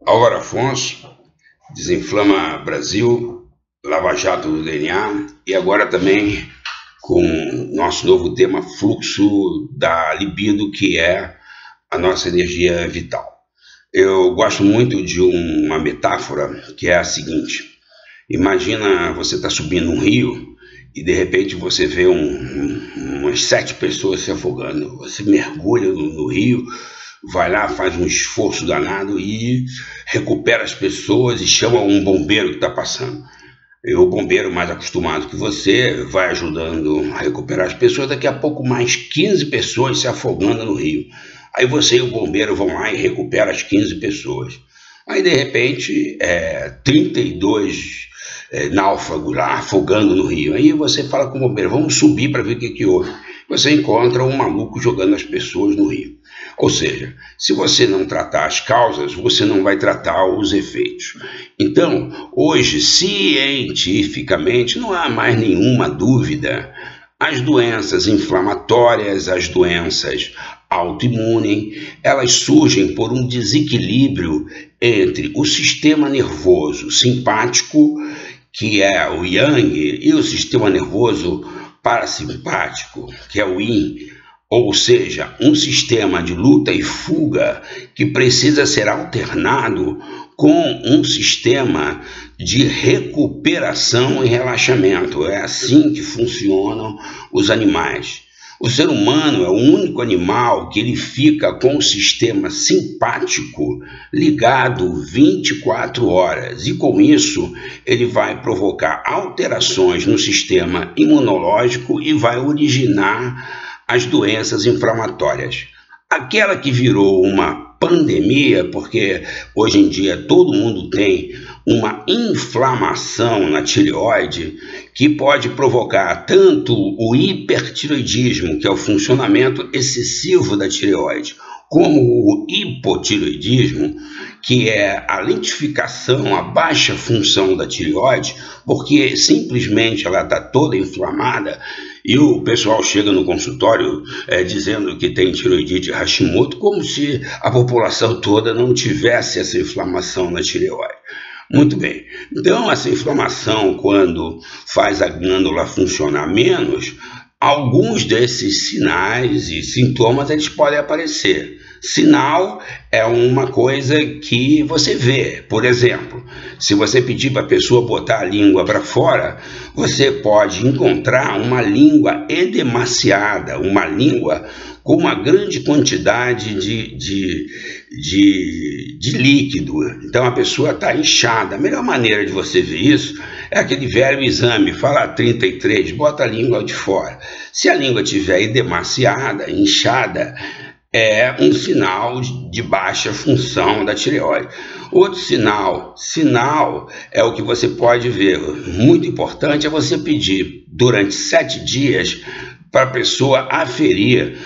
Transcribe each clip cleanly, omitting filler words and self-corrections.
Álvaro Afonso, Desinflama Brasil, Lava Jato do DNA e agora também com nosso novo tema, fluxo da libido, que é a nossa energia vital. Eu gosto muito de uma metáfora que é a seguinte: imagina você está subindo um rio e de repente você vê umas 7 pessoas se afogando. Você mergulha no rio, vai lá, faz um esforço danado e recupera as pessoas e chama um bombeiro que está passando. E o bombeiro, mais acostumado que você, vai ajudando a recuperar as pessoas. Daqui a pouco, mais 15 pessoas se afogando no rio. Aí você e o bombeiro vão lá e recuperam as 15 pessoas. Aí, de repente, 32 náufragos lá afogando no rio. Aí você fala com o bombeiro: vamos subir para ver o que houve. Você encontra um maluco jogando as pessoas no rio. Ou seja, se você não tratar as causas, você não vai tratar os efeitos. Então, hoje, cientificamente, não há mais nenhuma dúvida. As doenças inflamatórias, as doenças autoimunes, elas surgem por um desequilíbrio entre o sistema nervoso simpático, que é o Yang, e o sistema nervoso parasimpático, que é o Yin. Ou seja, um sistema de luta e fuga que precisa ser alternado com um sistema de recuperação e relaxamento. É assim que funcionam os animais. O ser humano é o único animal que ele fica com o sistema simpático ligado 24 horas. E com isso, ele vai provocar alterações no sistema imunológico e vai originar as doenças inflamatórias. Aquela que virou uma pandemia, porque hoje em dia todo mundo tem uma inflamação na tireoide, que pode provocar tanto o hipertireoidismo, que é o funcionamento excessivo da tireoide, como o hipotireoidismo, que é a lentificação, a baixa função da tireoide, porque simplesmente ela está toda inflamada. E o pessoal chega no consultório dizendo que tem tireoidite Hashimoto, como se a população toda não tivesse essa inflamação na tireoide. Muito bem, então essa inflamação, quando faz a glândula funcionar menos, alguns desses sinais e sintomas eles podem aparecer. Sinal é uma coisa que você vê. Por exemplo, se você pedir para a pessoa botar a língua para fora, você pode encontrar uma língua edemaciada, uma língua com uma grande quantidade de líquido. Então a pessoa está inchada. A melhor maneira de você ver isso é aquele velho exame, fala 33, bota a língua de fora. Se a língua estiver edemaciada, inchada, é um sinal de baixa função da tireoide. Outro sinal é o que você pode ver, muito importante, é você pedir durante 7 dias para a pessoa aferir,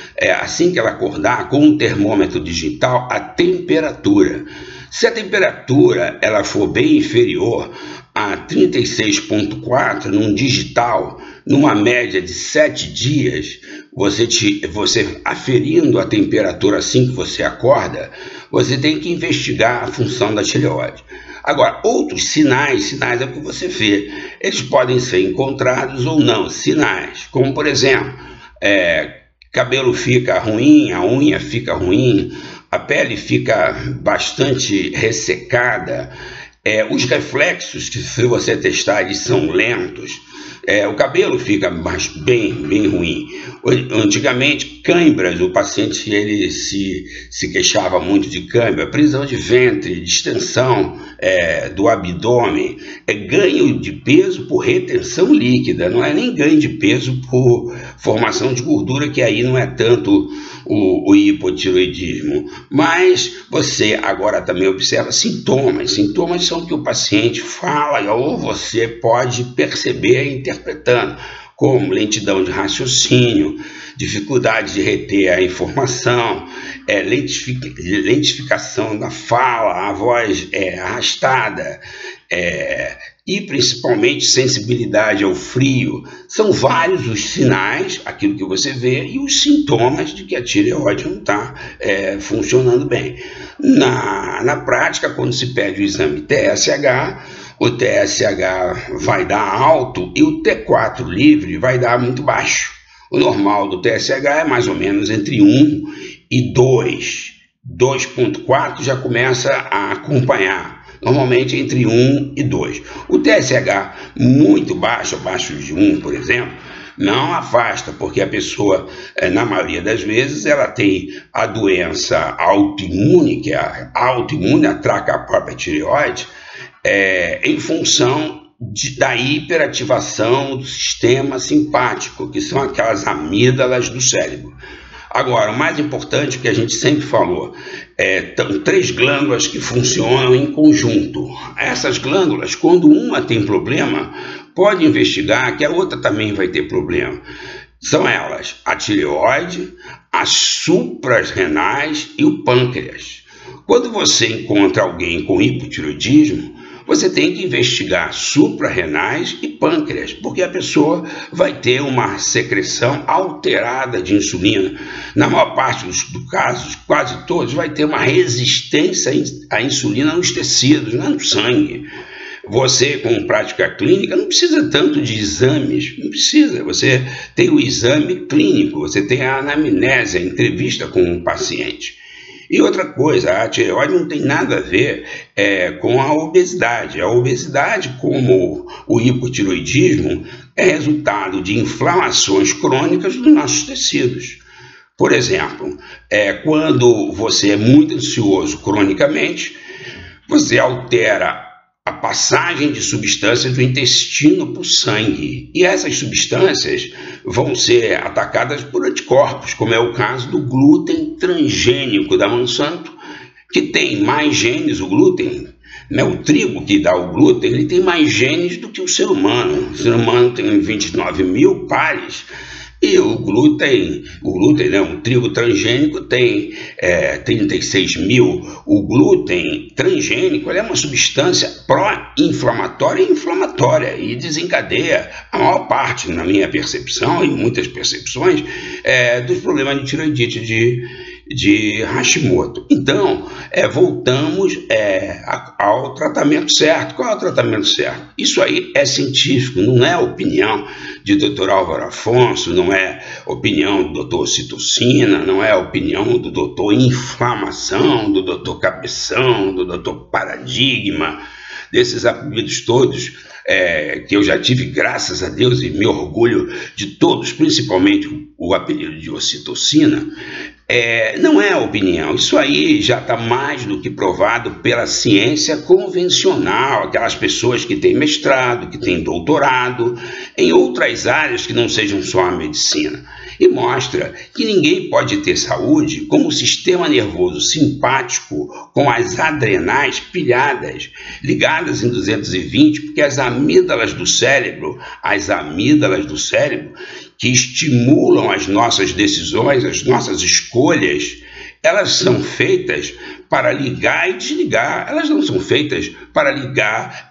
assim que ela acordar, com um termômetro digital, a temperatura. Se a temperatura ela for bem inferior a 36,4 num digital, numa média de 7 dias, você aferindo a temperatura assim que você acorda, você tem que investigar a função da tireoide. Agora, outros sinais é o que você vê. Eles podem ser encontrados ou não, sinais, como por exemplo, cabelo fica ruim, a unha fica ruim, a pele fica bastante ressecada, os reflexos, que se você testar, eles são lentos, o cabelo fica bem ruim. Antigamente, câimbras, o paciente ele se queixava muito de câimbra, prisão de ventre, distensão do abdômen, ganho de peso por retenção líquida, não é nem ganho de peso por formação de gordura, que aí não é tanto o hipotireoidismo. Mas você agora também observa sintomas. Sintomas são que o paciente fala ou você pode perceber interpretando, como lentidão de raciocínio, dificuldade de reter a informação, lentificação da fala, a voz arrastada, e principalmente sensibilidade ao frio. São vários os sinais, aquilo que você vê, e os sintomas de que a tireoide não está funcionando bem. Na prática, quando se pede o exame TSH, o TSH vai dar alto e o T4 livre vai dar muito baixo. O normal do TSH é mais ou menos entre 1 e 2. 2,4 já começa a acompanhar. Normalmente entre 1 e 2. O TSH muito baixo, abaixo de 1, por exemplo, não afasta, porque a pessoa, na maioria das vezes, ela tem a doença autoimune, que a autoimune atraca a própria tireoide, em função da hiperativação do sistema simpático, que são aquelas amígdalas do cérebro. Agora, o mais importante que a gente sempre falou, são 3 glândulas que funcionam em conjunto. Essas glândulas, quando uma tem problema, pode investigar que a outra também vai ter problema. São elas, a tireoide, as suprarrenais e o pâncreas. Quando você encontra alguém com hipotireoidismo, você tem que investigar suprarrenais e pâncreas, porque a pessoa vai ter uma secreção alterada de insulina. Na maior parte dos casos, quase todos, vai ter uma resistência à insulina nos tecidos, não é no sangue. Você, com prática clínica, não precisa tanto de exames, não precisa. Você tem o exame clínico, você tem a anamnese, a entrevista com o paciente. E outra coisa, a tireoide não tem nada a ver com a obesidade. A obesidade, como o hipotireoidismo, é resultado de inflamações crônicas dos nossos tecidos. Por exemplo, quando você é muito ansioso cronicamente, você altera a passagem de substâncias do intestino para o sangue. E essas substâncias vão ser atacadas por anticorpos, como é o caso do glúten transgênico da Monsanto, que tem mais genes, o glúten, né, o trigo que dá o glúten, ele tem mais genes do que o ser humano. O ser humano tem 29 mil pares, e o glúten, né, um trigo transgênico tem 36 mil. O glúten transgênico é uma substância pró-inflamatória e inflamatória e desencadeia a maior parte, na minha percepção e muitas percepções, dos problemas de tireoidite de Hashimoto. Então, voltamos ao tratamento certo. Qual é o tratamento certo? Isso aí é científico, não é opinião de Dr. Álvaro Afonso, não é opinião do Dr. Citocina, não é opinião do Dr. Inflamação, do Dr. Cabeção, do Dr. Paradigma, desses apelidos todos que eu já tive, graças a Deus, e me orgulho de todos, principalmente o apelido de ocitocina. Não é opinião, isso aí já está mais do que provado pela ciência convencional, aquelas pessoas que têm mestrado, que têm doutorado, em outras áreas que não sejam só a medicina. E mostra que ninguém pode ter saúde com o sistema nervoso simpático, com as adrenais pilhadas, ligadas em 220, porque as amígdalas do cérebro, que estimulam as nossas decisões, as nossas escolhas, elas são feitas para ligar e desligar, elas não são feitas para ligar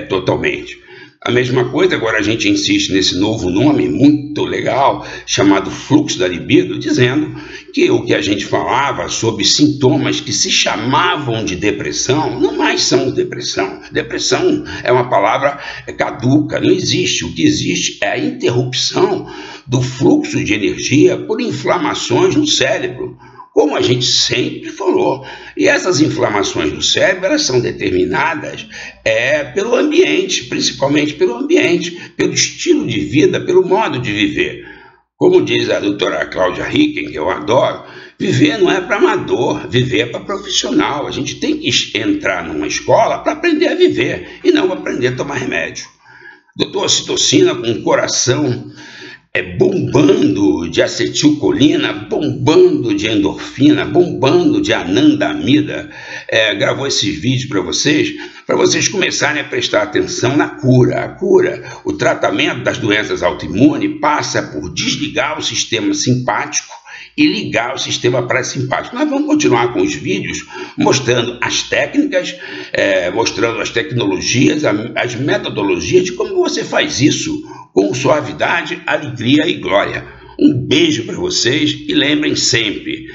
totalmente. A mesma coisa, agora a gente insiste nesse novo nome muito legal, chamado fluxo da libido, dizendo que o que a gente falava sobre sintomas que se chamavam de depressão, não mais são depressão. Depressão é uma palavra caduca, não existe. O que existe é a interrupção do fluxo de energia por inflamações no cérebro, como a gente sempre falou. E essas inflamações do cérebro, elas são determinadas pelo ambiente, principalmente pelo ambiente, pelo estilo de vida, pelo modo de viver. Como diz a doutora Cláudia Ricken, que eu adoro, viver não é para amador, viver é para profissional. A gente tem que entrar numa escola para aprender a viver e não aprender a tomar remédio. Doutor Citocina, com o coração bombando de acetilcolina, bombando de endorfina, bombando de anandamida, gravou esses vídeos para vocês começarem a prestar atenção na cura. A cura, o tratamento das doenças autoimunes passa por desligar o sistema simpático e ligar o sistema parasimpático. Nós vamos continuar com os vídeos mostrando as técnicas, mostrando as tecnologias, as metodologias de como você faz isso com suavidade, alegria e glória. Um beijo para vocês e lembrem sempre,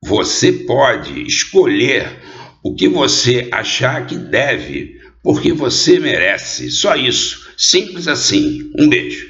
você pode escolher o que você achar que deve, porque você merece. Só isso. Simples assim. Um beijo.